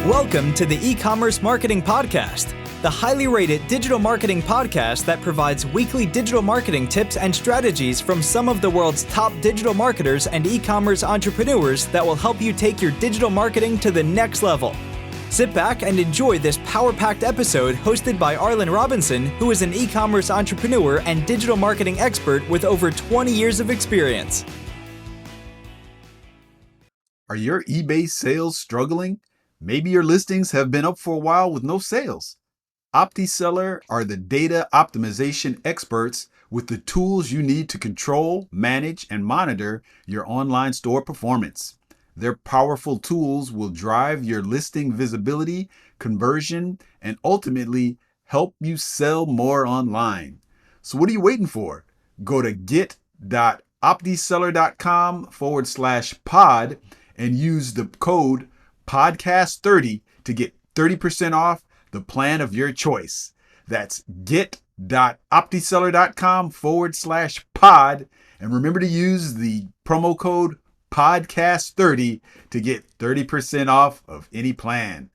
Welcome to the Ecommerce Marketing Podcast, the highly rated digital marketing podcast that provides weekly digital marketing tips and strategies from some of the world's top digital marketers and e-commerce entrepreneurs that will help you take your digital marketing to the next level. Sit back and enjoy this power-packed episode hosted by Arlen Robinson, who is an e-commerce entrepreneur and digital marketing expert with over 20 years of experience. Are your eBay sales struggling? Maybe your listings have been up for a while with no sales. OptiSeller are the data optimization experts with the tools you need to control, manage, and monitor your online store performance. Their powerful tools will drive your listing visibility, conversion, and ultimately help you sell more online. So what are you waiting for? Go to get.optiseller.com/pod and use the code podcast30 to get 30% off the plan of your choice. That's get.optiseller.com/pod. And remember to use the promo code podcast30 to get 30% off of any plan.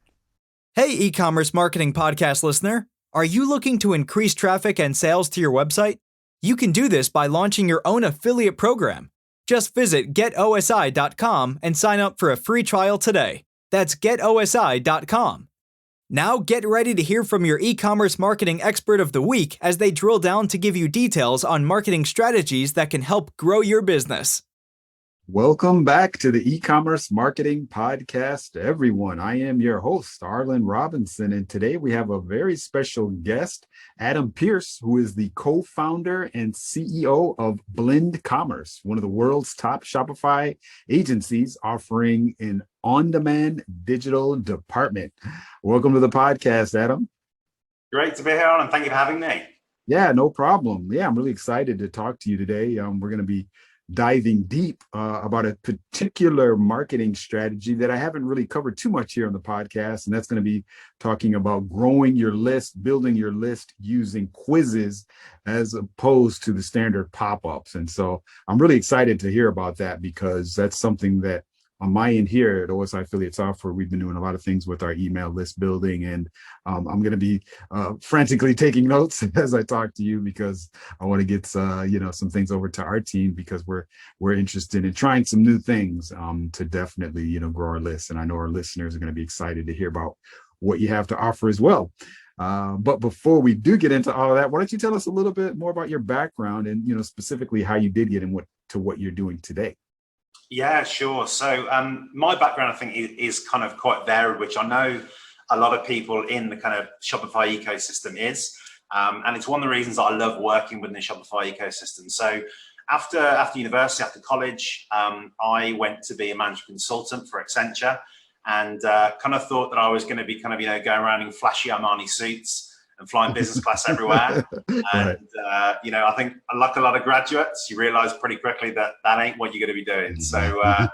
Hey, e-commerce marketing podcast listener. Are you looking to increase traffic and sales to your website? You can do this by launching your own affiliate program. Just visit getosi.com and sign up for a free trial today. That's getosi.com. Now get ready to hear from your e-commerce marketing expert of the week as they drill down to give you details on marketing strategies that can help grow your business. Welcome back to the E-commerce Marketing Podcast, everyone. I am your host, Arlen Robinson, and today we have a very special guest, Adam Pearce, who is the co-founder and CEO of Blend Commerce, one of the world's top Shopify agencies offering an on-demand digital department. Welcome to the podcast, Adam. Great to be here, and thank you for having me. Yeah, no problem. Yeah, I'm really excited to talk to you today. We're going to be diving deep about a particular marketing strategy that I haven't really covered too much here on the podcast. And that's going to be talking about growing your list, building your list using quizzes as opposed to the standard pop-ups. And so I'm really excited to hear about that because that's something that on my end here at OSI Affiliate Software, we've been doing a lot of things with our email list building, and I'm going to be frantically taking notes as I talk to you because I want to get some things over to our team because we're interested in trying some new things to definitely grow our list, and I know our listeners are going to be excited to hear about what you have to offer as well. But before we do get into all of that, why don't you tell us a little bit more about your background and specifically how you did get into what you're doing today? Yeah, sure. So my background, I think, is kind of quite varied, which I know a lot of people in the kind of Shopify ecosystem is. And it's one of the reasons that I love working within the Shopify ecosystem. So after university, after college, I went to be a management consultant for Accenture and kind of thought that I was going to be kind of, going around in flashy Armani suits and flying business class everywhere. And, I think like a lot of graduates, you realize pretty quickly that ain't what you're going to be doing. So, I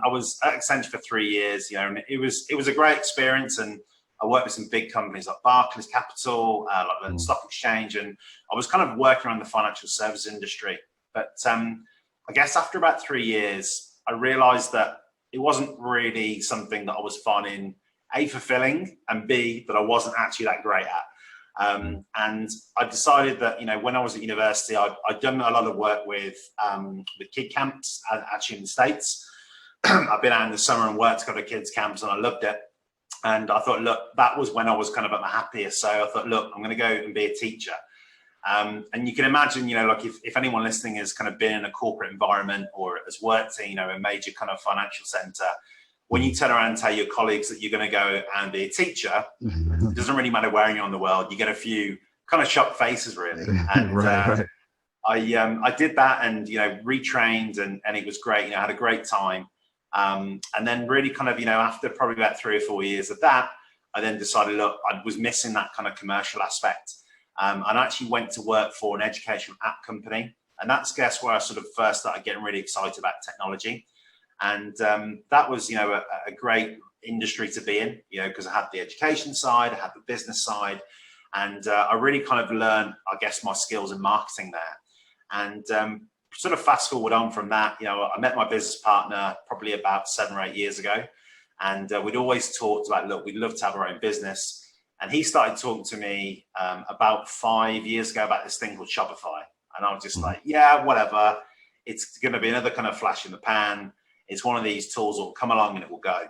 was at Accenture for 3 years, and it was a great experience. And I worked with some big companies like Barclays Capital, like the stock exchange. And I was kind of working around the financial services industry. But I guess after about 3 years, I realized that it wasn't really something that I was finding A, fulfilling, and B, that I wasn't actually that great at. And I decided that, when I was at university, I'd done a lot of work with kid camps, actually in the States. I've been out in the summer and worked at a kids camps, and I loved it. And I thought, look, that was when I was kind of at my happiest. So I thought, look, I'm going to go and be a teacher. And you can imagine, like if anyone listening has kind of been in a corporate environment or has worked in, a major kind of financial center, when you turn around and tell your colleagues that you're going to go and be a teacher, it doesn't really matter where you are in the world. You get a few kind of shocked faces, really. And right. I did that and, retrained and it was great. I had a great time. And then really kind of, after probably about 3 or 4 years of that, I then decided, look, I was missing that kind of commercial aspect. And I actually went to work for an educational app company. And that's, guess, where I sort of first started getting really excited about technology. And that was, a great industry to be in, because I had the education side, I had the business side, and I really kind of learned, I guess, my skills in marketing there. And sort of fast forward on from that, I met my business partner probably about 7 or 8 years ago. And we'd always talked about, look, we'd love to have our own business. And he started talking to me about 5 years ago about this thing called Shopify. And I was just like, yeah, whatever. It's going to be another kind of flash in the pan. It's one of these tools that will come along and it will go.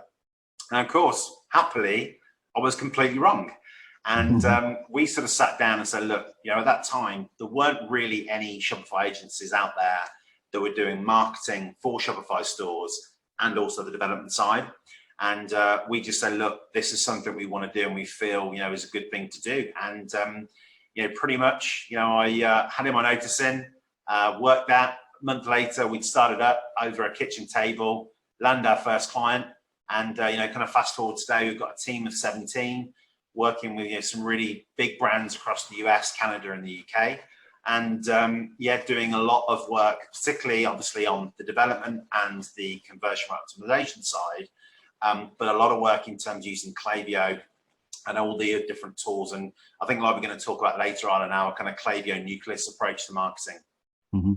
And of course, happily, I was completely wrong. And we sort of sat down and said, look, at that time, there weren't really any Shopify agencies out there that were doing marketing for Shopify stores and also the development side. And we just said, look, this is something we want to do and we feel, is a good thing to do. And, pretty much, I handed my notice in, worked that. A month later, we'd started up over a kitchen table, landed our first client. And, kind of fast forward today, we've got a team of 17 working with some really big brands across the US, Canada, and the UK. And doing a lot of work, particularly obviously on the development and the conversion optimization side. But a lot of work in terms of using Clavio and all the different tools. And I think like we're going to talk about later on in our kind of Clavio nucleus approach to marketing. Mm-hmm.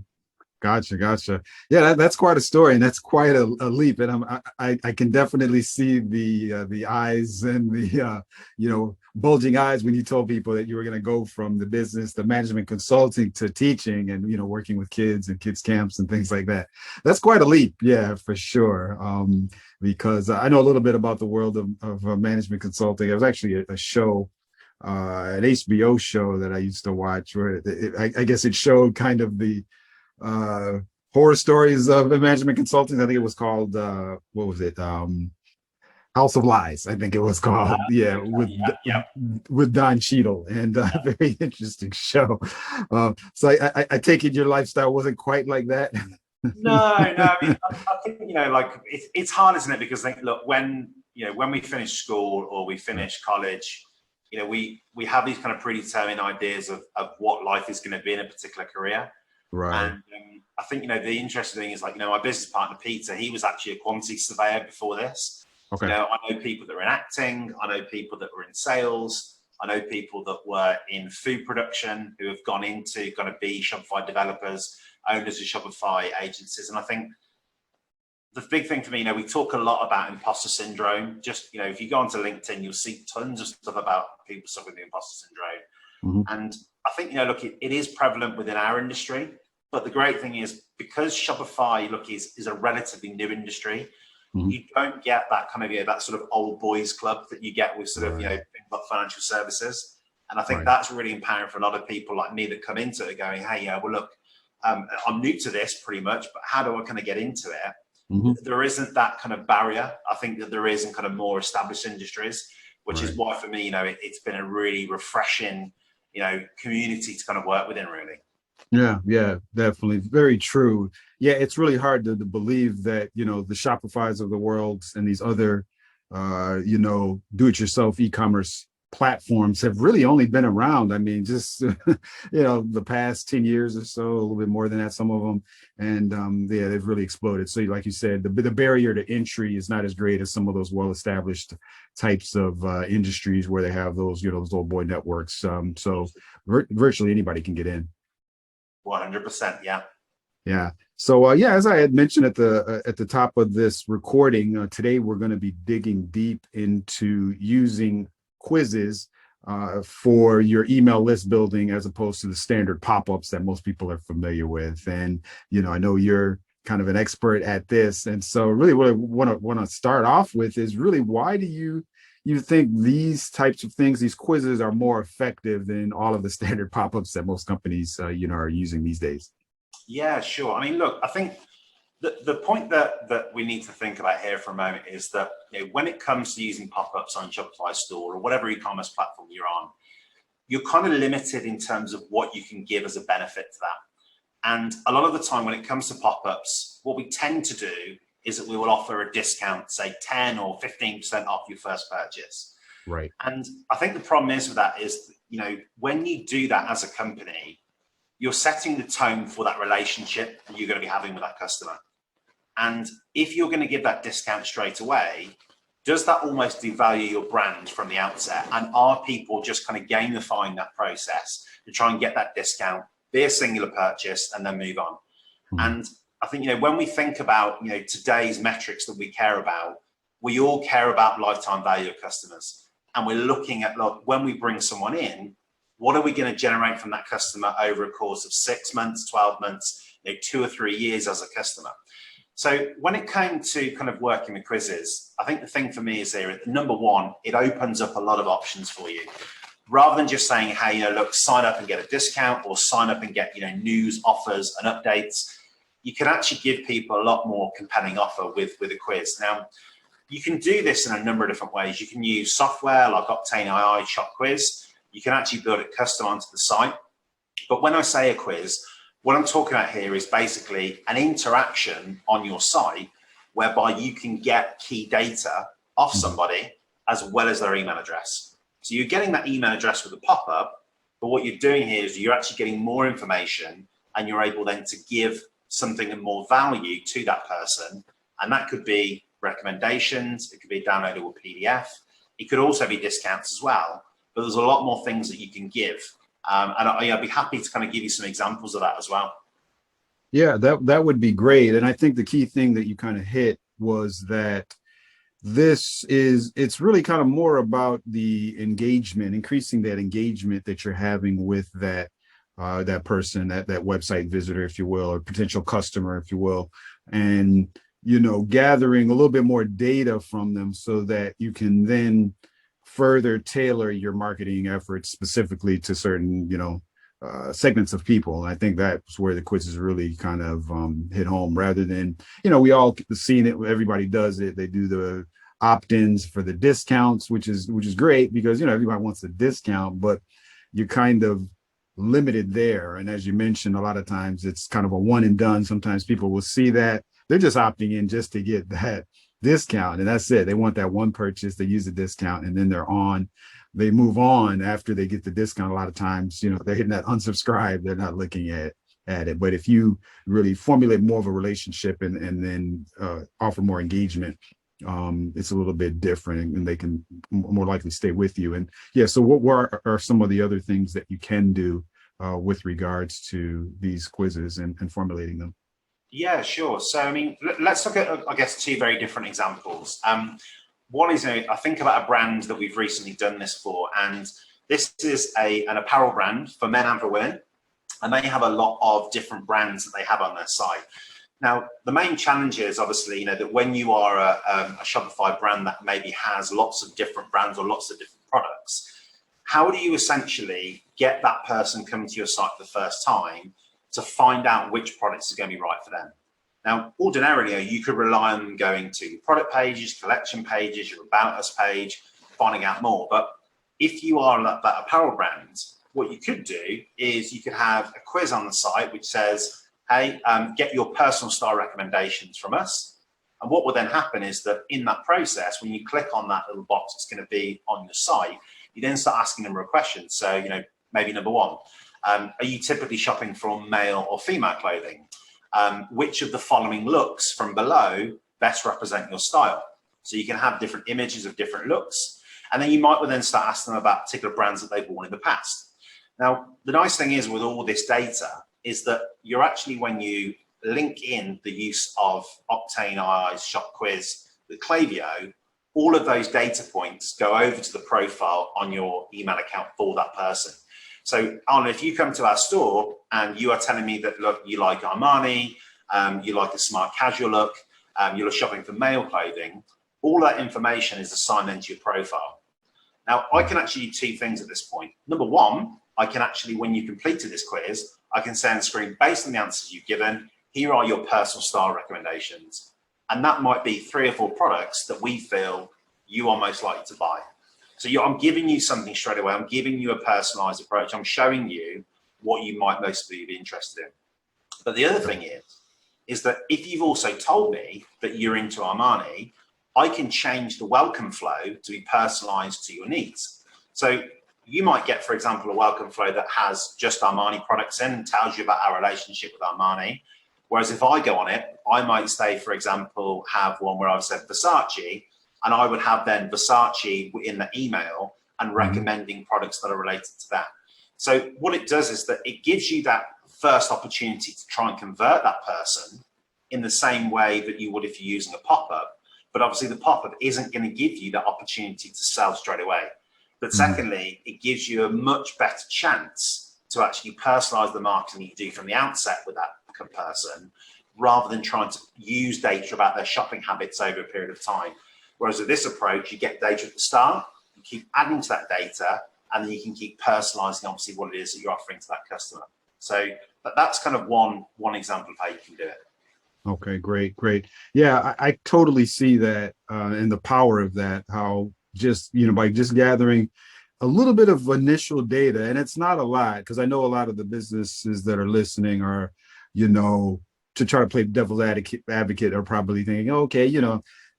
Gotcha. Yeah, that's quite a story, and that's quite a leap. And I can definitely see the eyes and the bulging eyes when you told people that you were going to go from the business, the management consulting to teaching, and working with kids and kids camps and things like that. That's quite a leap, yeah, for sure. Because I know a little bit about the world of management consulting. It was actually a show. An HBO show that I used to watch where I guess it showed kind of the horror stories of management consulting. I think it was called what was it? House of Lies, I think it was called. With Don Cheadle, and very interesting show. So I take it your lifestyle wasn't quite like that. No. I mean, I think it's hard, isn't it? Because look, when we finish school or we finish college, we have these kind of predetermined ideas of what life is going to be in a particular career. Right. And I think, the interesting thing is my business partner, Peter, he was actually a quantity surveyor before this. Okay. I know people that were in acting. I know people that were in sales. I know people that were in food production who have gone into going to be Shopify developers, owners of Shopify agencies. And I think the big thing for me, we talk a lot about imposter syndrome. Just, if you go onto LinkedIn, you'll see tons of stuff about people suffering the imposter syndrome. Mm-hmm. And I think, look, it is prevalent within our industry. But the great thing is, because Shopify, look, is a relatively new industry, mm-hmm. you don't get that kind of, that sort of old boys club that you get with sort of, things like financial services. And I think that's really empowering for a lot of people like me that come into it going, hey, well, look, I'm new to this pretty much, but how do I kind of get into it? Mm-hmm. There isn't that kind of barrier. I think that there is in kind of more established industries, which is why for me, it's been a really refreshing, community to kind of work within, really. Yeah, definitely. Very true. Yeah, it's really hard to believe that, the Shopifys of the world and these other, do-it-yourself e-commerce platforms have really only been around. I mean, just, the past 10 years or so, a little bit more than that, some of them. And they've really exploded. So like you said, the barrier to entry is not as great as some of those well-established types of industries where they have those, those old boy networks. So virtually anybody can get in. 100%. Yeah. So as I had mentioned at the top of this recording, today we're going to be digging deep into using quizzes for your email list building as opposed to the standard pop-ups that most people are familiar with. And I know you're kind of an expert at this, and so really what I want to start off with is really, why do you think these types of things, these quizzes, are more effective than all of the standard pop-ups that most companies, are using these days? Yeah, sure. I mean, look, I think the point that we need to think about here for a moment is that when it comes to using pop-ups on Shopify store or whatever e-commerce platform you're on, you're kind of limited in terms of what you can give as a benefit to that. And a lot of the time when it comes to pop-ups, what we tend to do is that we will offer a discount, say 10 or 15% off your first purchase. Right. And I think the problem is with that is, when you do that as a company, you're setting the tone for that relationship that you're going to be having with that customer. And if you're going to give that discount straight away, does that almost devalue your brand from the outset? And are people just kind of gamifying that process to try and get that discount, be a singular purchase, and then move on? Mm-hmm. And I think, when we think about, today's metrics that we care about, we all care about lifetime value of customers. And we're looking at, look, when we bring someone in, what are we going to generate from that customer over a course of 6 months, 12 months, 2 or 3 years as a customer? So when it came to kind of working with quizzes, I think the thing for me is here, number one, it opens up a lot of options for you. Rather than just saying, hey, look, sign up and get a discount, or sign up and get, news, offers and updates, you can actually give people a lot more compelling offer with a quiz. Now, you can do this in a number of different ways. You can use software like Octane AI, Shop Quiz. You can actually build it custom onto the site. But when I say a quiz, what I'm talking about here is basically an interaction on your site whereby you can get key data off somebody as well as their email address. So you're getting that email address with a pop-up, but what you're doing here is you're actually getting more information, and you're able then to give something of more value to that person. And that could be recommendations, it could be a downloadable PDF, it could also be discounts as well, but there's a lot more things that you can give. And I'd be happy to kind of give you some examples of that as well. Yeah, that would be great. And I think the key thing that you kind of hit was that it's really kind of more about the engagement, increasing that engagement that you're having with that person, that website visitor, if you will, or potential customer, if you will, and gathering a little bit more data from them so that you can then further tailor your marketing efforts specifically to certain segments of people. And I think that's where the quizzes really kind of hit home, rather than we all seen it, everybody does it, they do the opt-ins for the discounts, which is great because everybody wants a discount, but you're kind of limited there. And as you mentioned, a lot of times it's kind of a one and done. Sometimes people will see that they're just opting in just to get that discount, and that's it. They want that one purchase, they use the discount, and then they move on after they get the discount. A lot of times, they're hitting that unsubscribe, they're not looking at it. But if you really formulate more of a relationship and then offer more engagement, it's a little bit different, and they can more likely stay with you. And yeah, so what are some of the other things that you can do with regards to these quizzes and formulating them? Yeah, sure. So, I mean, let's look at, I guess, two very different examples. One is, I think about a brand that we've recently done this for, and this is an apparel brand for men and for women, and they have a lot of different brands that they have on their site. Now, the main challenge is obviously, that when you are a Shopify brand that maybe has lots of different brands or lots of different products, how do you essentially get that person coming to your site for the first time to find out which products is going to be right for them? Now, ordinarily, you could rely on them going to product pages, collection pages, your About Us page, finding out more. But if you are that apparel brand, what you could do is you could have a quiz on the site which says, hey, get your personal style recommendations from us. And what will then happen is that in that process, when you click on that little box that's going to be on your site, you then start asking them a question. So, maybe number one, are you typically shopping for male or female clothing? Which of the following looks from below best represent your style? So you can have different images of different looks. And then you might then start asking them about particular brands that they've worn in the past. Now, the nice thing is with all this data is that you're actually, when you link in the use of Octane AI's Shop Quiz with Clavio, all of those data points go over to the profile on your email account for that person. So, Arlen, if you come to our store and you are telling me that, look, you like Armani, you like a smart casual look, you're shopping for male clothing, all that information is assigned into your profile. Now, I can actually do two things at this point. Number one, I can actually, when you completed this quiz, I can say on the screen, based on the answers you've given, here are your personal style recommendations. And that might be 3 or 4 products that we feel you are most likely to buy. So I'm giving you something straight away. I'm giving you a personalized approach. I'm showing you what you might mostly be interested in. But the other thing is that if you've also told me that you're into Armani, I can change the welcome flow to be personalized to your needs. So you might get, for example, a welcome flow that has just Armani products in and tells you about our relationship with Armani. Whereas if I go on it, I might say, for example, have one where I've said Versace, and I would have then Versace in the email and recommending products that are related to that. So what it does is that it gives you that first opportunity to try and convert that person in the same way that you would if you're using a pop-up. but obviously the pop-up isn't going to give you that opportunity to sell straight away. But secondly, it gives you a much better chance to actually personalize the marketing you do from the outset with that person, rather than trying to use data about their shopping habits over a period of time. Whereas with this approach, you get data at the start, you keep adding to that data, and then you can keep personalizing obviously what it is that you're offering to that customer. So that's kind of one example of how you can do it. Okay, great. Yeah, I totally see that and the power of that, how just, by just gathering a little bit of initial data, and it's not a lot, because I know a lot of the businesses that are listening are, to try to play devil's advocate are probably thinking, okay,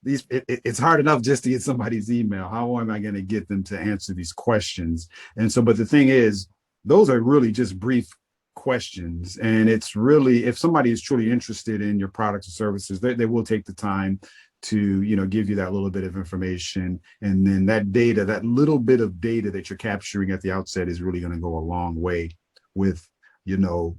it's hard enough just to get somebody's email. How am I going to get them to answer these questions? And so, but the thing is, those are really just brief questions. And it's really, if somebody is truly interested in your products or services, they will take the time to, give you that little bit of information. And then that data, that little bit of data that you're capturing at the outset is really going to go a long way with,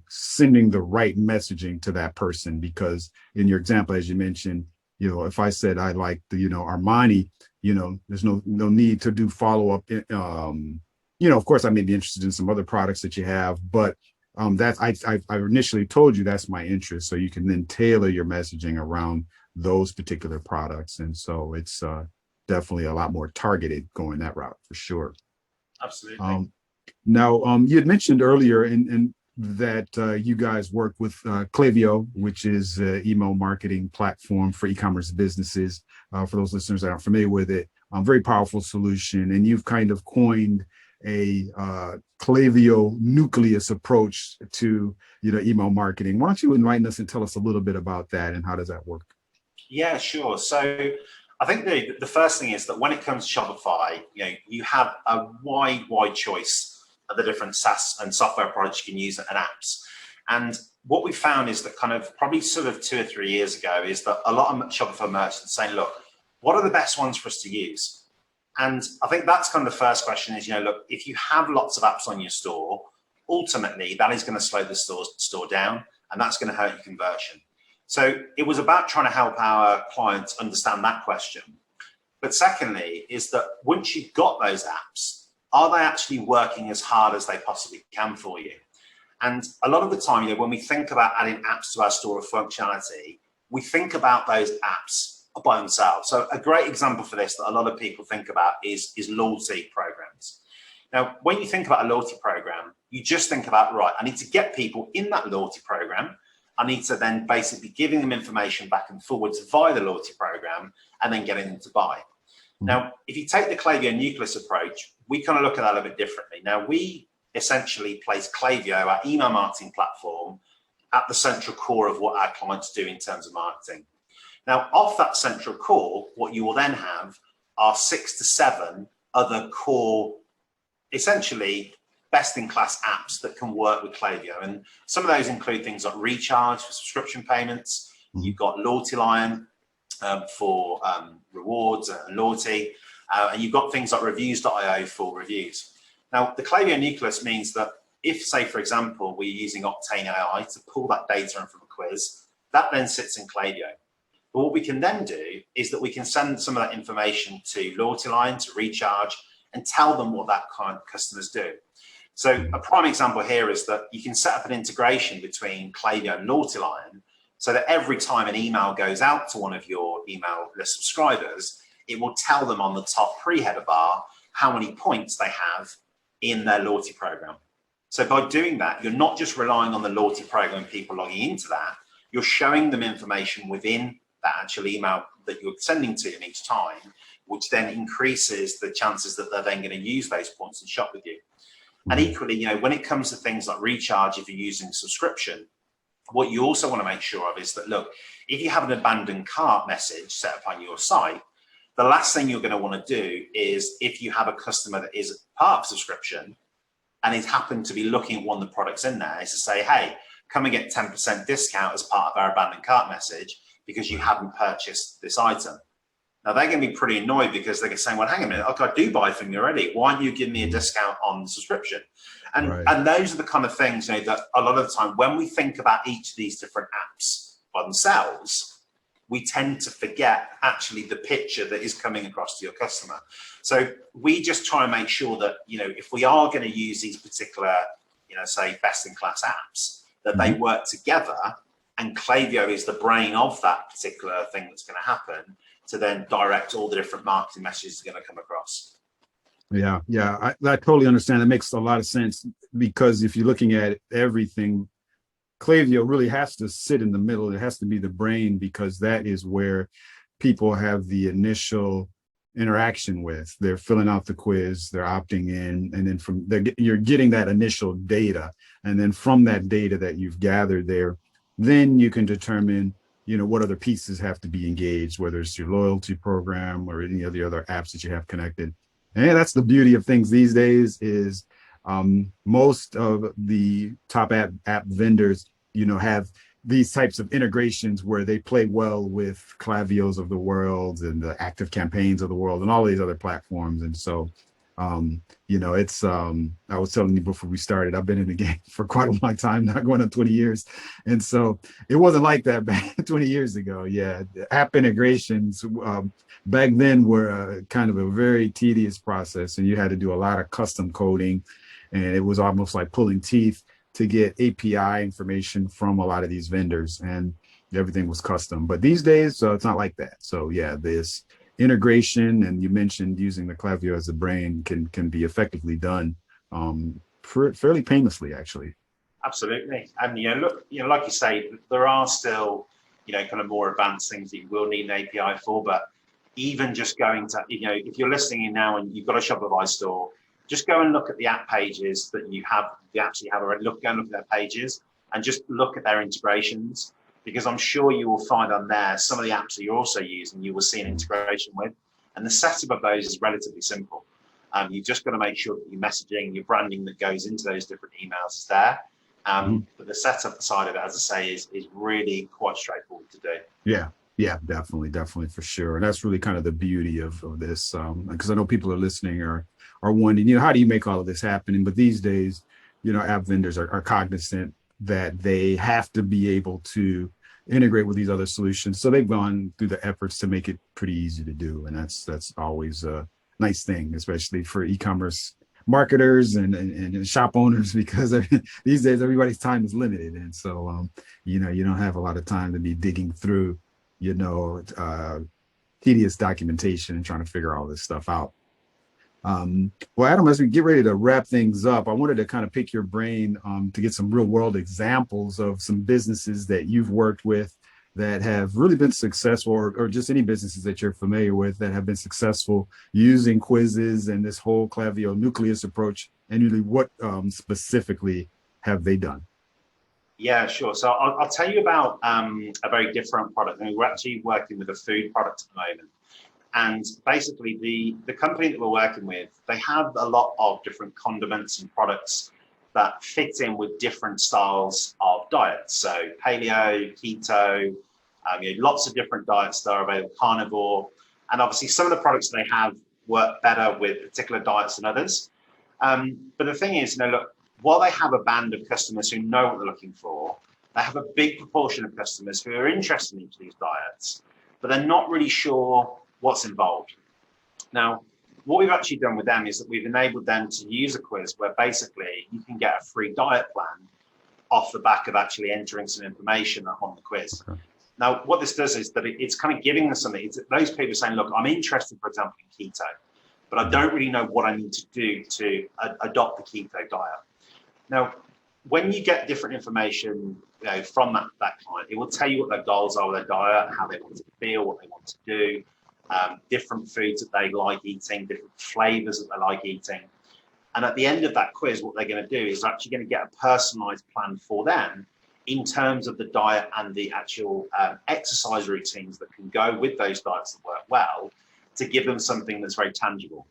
sending the right messaging to that person. Because in your example, as you mentioned, if I said I like the, Armani, there's no need to do follow-up. Of course, I may be interested in some other products that you have, but that's I initially told you that's my interest. So you can then tailor your messaging around those particular products. And so it's definitely a lot more targeted going that route for sure. Absolutely. Now, you had mentioned earlier in that you guys work with Clavio, which is an email marketing platform for e-commerce businesses. For those listeners that aren't familiar with it, very powerful solution. And you've kind of coined a clavio nucleus approach to email marketing. Why don't you enlighten us and tell us a little bit about that, and how does that work? Yeah, sure. So I think the first thing is that when it comes to Shopify, you have a wide choice of the different SaaS and software products you can use and apps. And what we found is that kind of probably sort of 2 or 3 years ago is that a lot of Shopify merchants saying, look, what are the best ones for us to use? And I think that's kind of the first question is, look, if you have lots of apps on your store, ultimately that is going to slow the store down, and that's going to hurt your conversion. So it was about trying to help our clients understand that question. But secondly, is that once you've got those apps, are they actually working as hard as they possibly can for you? And a lot of the time, when we think about adding apps to our store of functionality, we think about those apps by themselves. So a great example for this that a lot of people think about is loyalty programs. Now, when you think about a loyalty program, you just think about, right, I need to get people in that loyalty program. I need to then basically giving them information back and forwards via the loyalty program and then getting them to buy. Now, if you take the clavio nucleus approach, we kind of look at that a bit differently. Now, we essentially place Clavio, our email marketing platform, at the central core of what our clients do in terms of marketing. Now, off that central core, what you will then have are 6 to 7 other core, essentially best-in-class apps that can work with Clavio. And some of those include things like Recharge for subscription payments. You've got Loyalty Lion for rewards and loyalty. And you've got things like Reviews.io for reviews. Now, the Clavio nucleus means that if, say, for example, we're using Octane AI to pull that data in from a quiz, that then sits in Clavio. But what we can then do is that we can send some of that information to Loyalty Line, to Recharge, and tell them what that kind of customers do. So a prime example here is that you can set up an integration between Clavio and Loyalty Line so that every time an email goes out to one of your email list subscribers, it will tell them on the top pre-header bar how many points they have in their loyalty program. So by doing that, you're not just relying on the loyalty program and people logging into that, you're showing them information within that actual email that you're sending to them each time, which then increases the chances that they're then going to use those points and shop with you. And equally, when it comes to things like Recharge, if you're using subscription, what you also want to make sure of is that, look, if you have an abandoned cart message set up on your site, the last thing you're going to want to do is, if you have a customer that is part of subscription and is happened to be looking at one of the products in there, is to say, hey, come and get 10% discount as part of our abandoned cart message because you haven't purchased this item. Now, they're going to be pretty annoyed because they're saying, well, hang a minute, I do buy from you already. Why aren't you giving me a discount on the subscription? And, and those are the kind of things that a lot of the time when we think about each of these different apps by themselves, we tend to forget actually the picture that is coming across to your customer. So we just try and make sure that, if we are going to use these particular, say best in class apps, that they work together, and Clavio is the brain of that particular thing that's going to happen to then direct all the different marketing messages that are going to come across. Yeah, I totally understand. That makes a lot of sense, because if you're looking at everything, Clavio really has to sit in the middle. It has to be the brain, because that is where people have the initial interaction with. They're filling out the quiz, they're opting in, and then you're getting that initial data. And then from that data that you've gathered there, then you can determine, what other pieces have to be engaged, whether it's your loyalty program or any of the other apps that you have connected. And that's the beauty of things these days is most of the top app vendors, have these types of integrations where they play well with Clavios of the world and the Active Campaigns of the world and all these other platforms. And so, it's, I was telling you before we started, I've been in the game for quite a long time, not going on 20 years. And so it wasn't like that back 20 years ago. Yeah. App integrations back then were kind of a very tedious process, and you had to do a lot of custom coding, and it was almost like pulling teeth to get API information from a lot of these vendors, and everything was custom. But these days, it's not like that. So yeah, this integration, and you mentioned using the Clavio as a brain, can be effectively done fairly painlessly, actually. Absolutely. And look, like you say, there are still kind of more advanced things that you will need an API for. But even just going to, if you're listening in now and you've got a Shopify store, just go and look at the app pages that you actually have already. Go and look at their pages and just look at their integrations, because I'm sure you will find on there some of the apps that you're also using, you will see an integration with. And the setup of those is relatively simple. You've just got to make sure that your messaging, your branding that goes into those different emails is there. But the setup side of it, as I say, is really quite straightforward to do. Yeah, definitely for sure. And that's really kind of the beauty of this, because I know people are listening are wondering, how do you make all of this happen? But these days, app vendors are cognizant that they have to be able to integrate with these other solutions. So they've gone through the efforts to make it pretty easy to do. And that's always a nice thing, especially for e-commerce marketers and shop owners, because these days everybody's time is limited. And so, you don't have a lot of time to be digging through, tedious documentation and trying to figure all this stuff out. Well, Adam, as we get ready to wrap things up, I wanted to kind of pick your brain to get some real world examples of some businesses that you've worked with that have really been successful, or just any businesses that you're familiar with that have been successful using quizzes and this whole Clavio nucleus approach. And really, what specifically have they done? Yeah, sure. So I'll tell you about a very different product. And we're actually working with a food product at the moment. And basically, the company that we're working with, they have a lot of different condiments and products that fit in with different styles of diets. So paleo, keto, lots of different diets that are available, carnivore. And obviously, some of the products they have work better with particular diets than others. But the thing is, look, while they have a band of customers who know what they're looking for, they have a big proportion of customers who are interested in each of these diets, but they're not really sure what's involved. Now, what we've actually done with them is that we've enabled them to use a quiz where basically you can get a free diet plan off the back of actually entering some information on the quiz. Okay. Now, what this does is that it's kind of giving them something. It's those people saying, look, I'm interested, for example, in keto, but I don't really know what I need to do to adopt the keto diet. Now, when you get different information from that client, it will tell you what their goals are with their diet, how they want to feel, what they want to do, different foods that they like eating, different flavors that they like eating. And at the end of that quiz, what they're going to do is actually going to get a personalized plan for them in terms of the diet and the actual exercise routines that can go with those diets that work well, to give them something that's very tangible.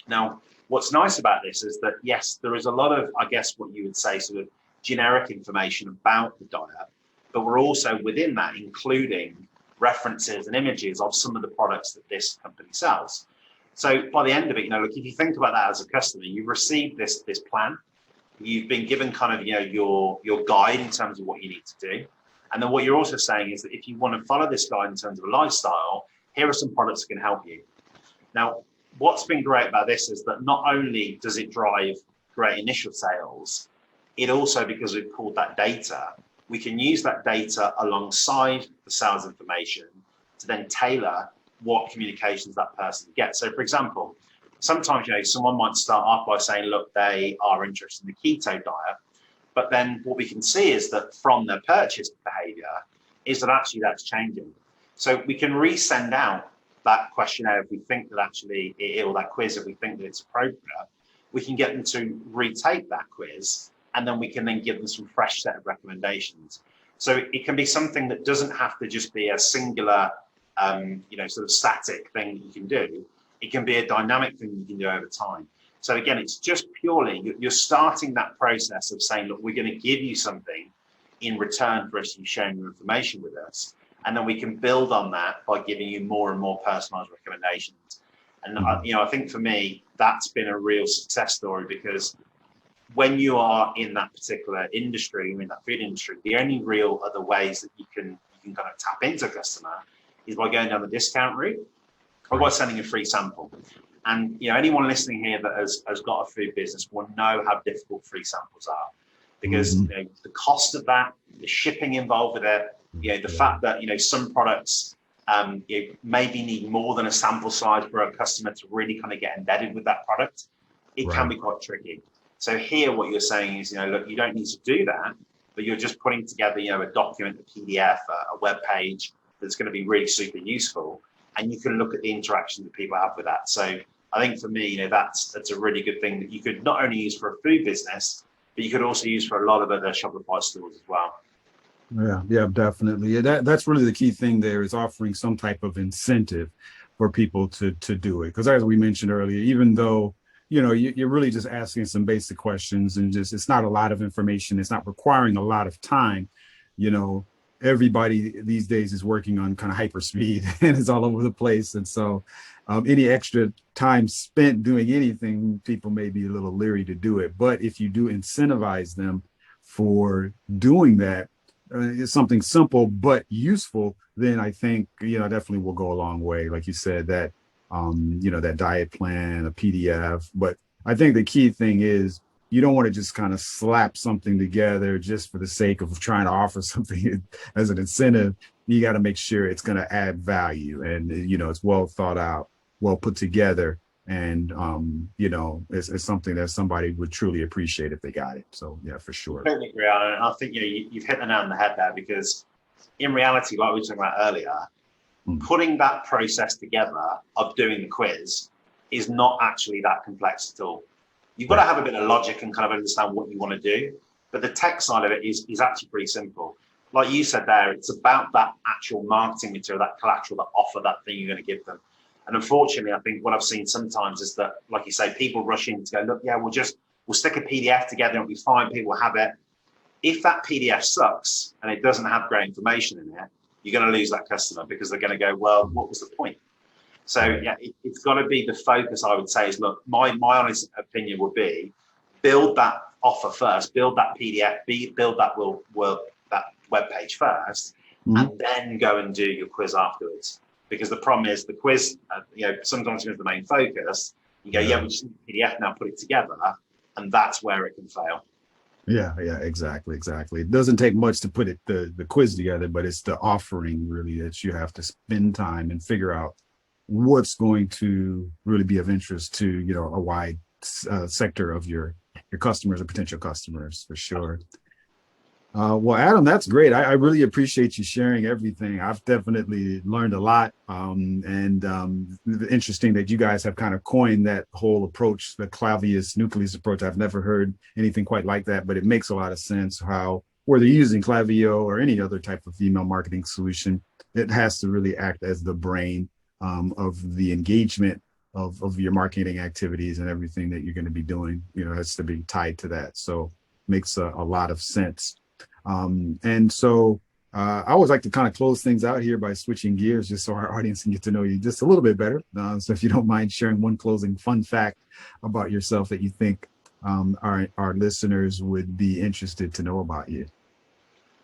Now, what's nice about this is that, yes, there is a lot of, I guess, what you would say sort of generic information about the diet, but we're also within that including references and images of some of the products that this company sells. So by the end of it, look, if you think about that as a customer, you've received this plan, you've been given kind of, your guide in terms of what you need to do. And then what you're also saying is that if you want to follow this guide in terms of a lifestyle, here are some products that can help you. Now, what's been great about this is that not only does it drive great initial sales, it also, because we've pulled that data, we can use that data alongside the sales information to then tailor what communications that person gets. So for example, sometimes, someone might start off by saying, look, they are interested in the keto diet. But then what we can see is that from their purchase behavior is that actually that's changing. So we can resend out that questionnaire if we think that actually, or that quiz, if we think that it's appropriate. We can get them to retake that quiz, and then we can then give them some fresh set of recommendations. So it can be something that doesn't have to just be a singular, sort of static thing that you can do. It can be a dynamic thing you can do over time. So again, it's just purely, you're starting that process of saying, look, we're going to give you something in return for us you sharing your information with us. And then we can build on that by giving you more and more personalized recommendations. And, I think for me, that's been a real success story, because when you are in that particular industry, in that food industry, the only real other ways that you can kind of tap into a customer is by going down the discount route or by sending a free sample. And anyone listening here that has got a food business will know how difficult free samples are, because the cost of that, the shipping involved with it, the fact that some products maybe need more than a sample size for a customer to really kind of get embedded with that product, it can be quite tricky. So here, what you're saying is, look, you don't need to do that, but you're just putting together, a document, a PDF, a web page that's going to be really super useful. And you can look at the interaction that people have with that. So I think for me, that's a really good thing that you could not only use for a food business, but you could also use for a lot of other Shopify stores as well. Yeah, definitely. Yeah, that's really the key thing there, is offering some type of incentive for people to do it. Because as we mentioned earlier, even though, you're really just asking some basic questions, and just, it's not a lot of information. It's not requiring a lot of time. Everybody these days is working on kind of hyper speed and it's all over the place. And so any extra time spent doing anything, people may be a little leery to do it. But if you do incentivize them for doing that, it's something simple but useful, then I think, definitely will go a long way. Like you said, that, that diet plan, a PDF. But I think the key thing is, you don't want to just kind of slap something together just for the sake of trying to offer something as an incentive. You got to make sure it's going to add value, and, it's well thought out, well put together. And, it's something that somebody would truly appreciate if they got it. So, yeah, for sure. I totally agree. And I think, you've hit the nail on the head there, because in reality, like we were talking about earlier, putting that process together of doing the quiz is not actually that complex at all. You've got to have a bit of logic and kind of understand what you want to do. But the tech side of it is actually pretty simple. Like you said there, it's about that actual marketing material, that collateral, that offer, that thing you're going to give them. And unfortunately, I think what I've seen sometimes is that, like you say, people rush in to go, look, yeah, we'll stick a PDF together and we find people have it. If that PDF sucks and it doesn't have great information in it, you're going to lose that customer, because they're going to go, well, what was the point? So yeah, it's got to be the focus, I would say, is, look, my honest opinion would be, build that offer first, build that PDF, build that that web page first, and then go and do your quiz afterwards. Because the problem is the quiz, sometimes it's the main focus. You go, we just need the PDF now, put it together, and that's where it can fail. Yeah, exactly. It doesn't take much to put the quiz together, but it's the offering really that you have to spend time and figure out what's going to really be of interest to, a wide sector of your customers or potential customers, for sure. Well, Adam, that's great. I really appreciate you sharing everything. I've definitely learned a lot. Interesting that you guys have kind of coined that whole approach, the clavius nucleus approach. I've never heard anything quite like that, but it makes a lot of sense how, whether you're using Clavio or any other type of email marketing solution, it has to really act as the brain of the engagement of your marketing activities, and everything that you're going to be doing, has to be tied to that. So makes a lot of sense. And so I always like to kind of close things out here by switching gears, just so our audience can get to know you just a little bit better. So if you don't mind sharing one closing fun fact about yourself that you think our listeners would be interested to know about you.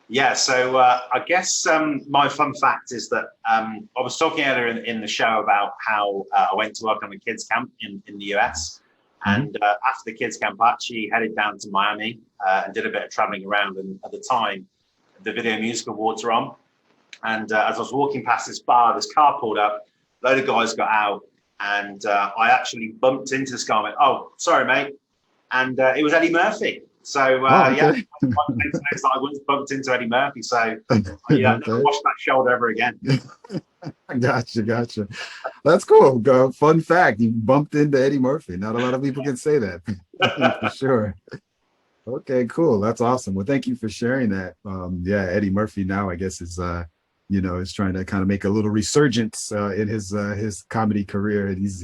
Yeah, so I guess my fun fact is that I was talking earlier in the show about how I went to work on a kids camp in the US. And after the kids camp, I actually headed down to Miami and did a bit of traveling around. And at the time, the Video Music Awards were on. And as I was walking past this bar, this car pulled up, a load of guys got out, and I actually bumped into this guy and went, "Oh, sorry, mate." And it was Eddie Murphy. So, okay. yeah, I once bumped into Eddie Murphy. So, yeah, never washed that shoulder ever again. Gotcha. That's cool. Fun fact, you bumped into Eddie Murphy. Not a lot of people can say that. For sure. Okay, cool. That's awesome. Well, thank you for sharing that. Yeah, Eddie Murphy now, I guess, is is trying to kind of make a little resurgence in his comedy career. And he's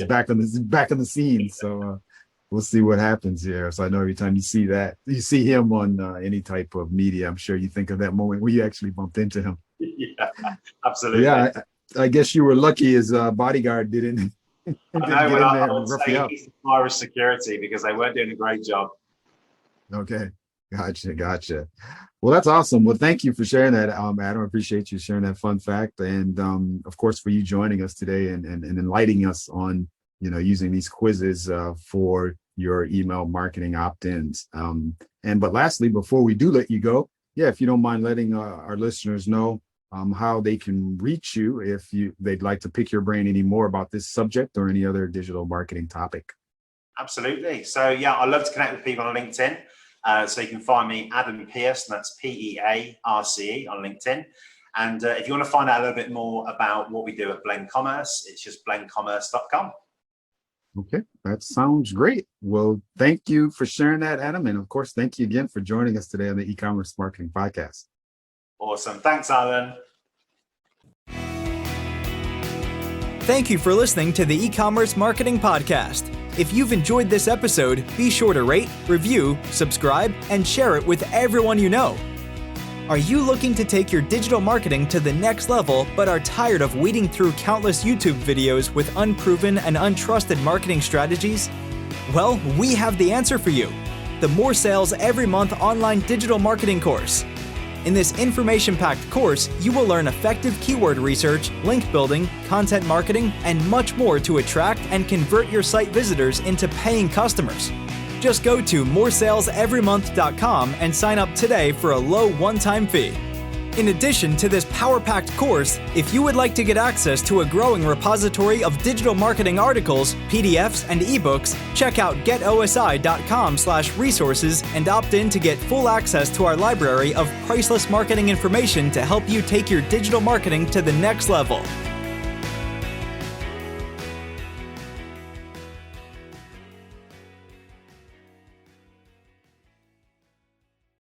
back on the scene. So we'll see what happens here. So I know every time you see him on any type of media, I'm sure you think of that moment where you actually bumped into him. Yeah, absolutely. Yeah, I guess you were lucky his bodyguard didn't. I would say he's Irish security because they weren't doing a great job. Okay, gotcha. Well, that's awesome. Well, thank you for sharing that, Adam. I appreciate you sharing that fun fact, and of course for you joining us today and enlightening us on using these quizzes for your email marketing opt-ins. But lastly, before we do let you go, if you don't mind letting our listeners know how they can reach you if they'd like to pick your brain any more about this subject or any other digital marketing topic. Absolutely. So I love to connect with people on LinkedIn. So you can find me, Adam Pearce, and that's Pearce on LinkedIn. And if you want to find out a little bit more about what we do at Blend Commerce, it's just blendcommerce.com. Okay, that sounds great. Well, thank you for sharing that, Adam. And of course, thank you again for joining us today on the E-Commerce Marketing Podcast. Awesome. Thanks, Arlen. Thank you for listening to the E-Commerce Marketing Podcast. If you've enjoyed this episode, be sure to rate, review, subscribe, and share it with everyone you know. Are you looking to take your digital marketing to the next level but are tired of wading through countless YouTube videos with unproven and untrusted marketing strategies? Well, we have the answer for you. The More Sales Every Month online digital marketing course. In this information-packed course, you will learn effective keyword research, link building, content marketing, and much more to attract and convert your site visitors into paying customers. Just go to moresaleseverymonth.com and sign up today for a low one-time fee. In addition to this power-packed course, if you would like to get access to a growing repository of digital marketing articles, PDFs, and ebooks, check out getosi.com/resources and opt in to get full access to our library of priceless marketing information to help you take your digital marketing to the next level.